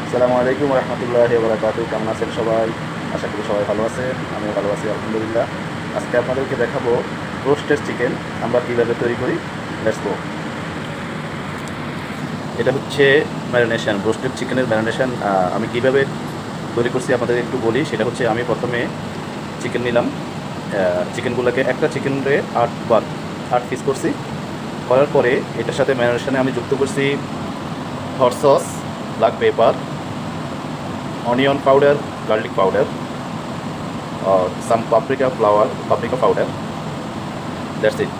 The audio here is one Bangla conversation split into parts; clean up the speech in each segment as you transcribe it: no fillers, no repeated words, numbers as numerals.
আসসালামু আলাইকুম রহমতুল্লাহি ওয়া বারাকাতুহু। কেমন আছেন সবাই? আশা করি সবাই ভালো আছেন। আমিও ভালো আছি আলহামদুলিল্লাহ। আজকে আপনাদেরকে দেখাবো রোস্টেড চিকেন আমরা কীভাবে তৈরি করি। Let's go. এটা হচ্ছে ম্যারিনেশন, রোস্টেড চিকেনের ম্যারিনেশন। আমি কীভাবে তৈরি করছি আপনাদের একটু বলি। সেটা হচ্ছে আমি প্রথমে চিকেন নিলাম। চিকেনগুলোকে একটা চিকেনরে 8 পিস করছি। করার পরে এটার সাথে ম্যারিনেশনে আমি যুক্ত করছি hot sauce, black pepper, onion powder, garlic powder, और সাম পাপরিকা পাউডার। That's it.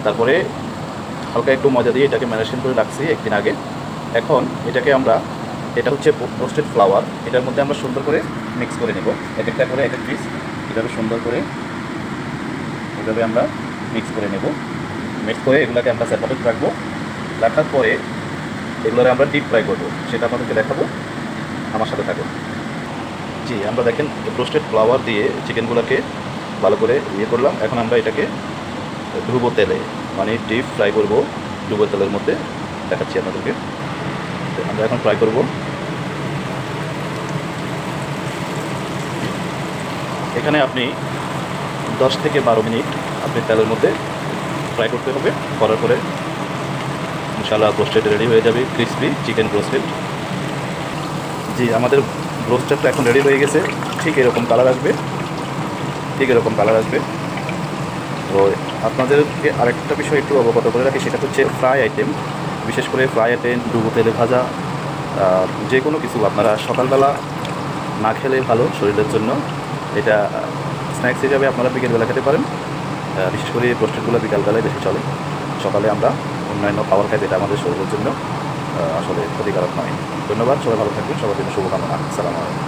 তারপরে হালকা একটু মজা দিয়ে এটাকে ম্যারিনেশন করে রাখছি একদিন আগে। এখন এটা হচ্ছে রোস্টেড ফ্লাওয়ার, এটার মধ্যে আমরা সুন্দর করে মিক্স করে নেব। এক একটা করে এক এক পিস এভাবে সুন্দর করে এভাবে আমরা মিক্স করে নেব। মিক্স করে এগুলোকে আমরা সেপারেট রাখবো। রাখার পরে এগুলোকে আমরা ডিপ ফ্রাই করবো, সেটা আপনাদেরকে দেখাবো। আমার সাথে থাকুন। জি, আমরা দেখেন রোস্টেড ফ্লাওয়ার দিয়ে চিকেনগুলোকে ভালো করে করলাম। এখন আমরা এটাকে ডুবো তেলে, মানে ডিপ ফ্রাই করব ডুবো তেলের মধ্যে। দেখাচ্ছি আপনাদেরকে। আমরা এখন ফ্রাই করব। এখানে আপনি 10 থেকে 12 মিনিট আপনি তেলের মধ্যে ফ্রাই করতে হবে। করার পরে ইনশাআল্লাহ রোস্টেড রেডি হয়ে যাবে, ক্রিসপি চিকেন রোস্টেড। জি, আমাদের রোস্টেডটা এখন রেডি হয়ে গেছে। ঠিক এরকম কালার আসবে, ঠিক এরকম কালার আসবে। তো আপনাদেরকে আরেকটা বিষয় একটু অবগত করে রাখি, সেটা হচ্ছে ফ্রাই আইটেম। বিশেষ করে ফ্রাই আইটেম, ডুবো তেলে ভাজা, যে কোনো কিছু আপনারা সকালবেলা না খেলে ভালো শরীরের জন্য। এটা স্ন্যাক্স হিসাবে আপনারা বিকেলবেলা খেতে পারেন। বিশেষ করে রোস্টেডগুলো বিকালবেলায় বেশি চলে। সকালে আমরা অন্যান্য খাবার খাই, যেটা আমাদের শরীরের জন্য আসলে ক্ষতিকারক নয়। ধন্যবাদ, সবাই ভালো থাকবেন। সবার জন্য শুভকামনা। আসসালামু আলাইকুম।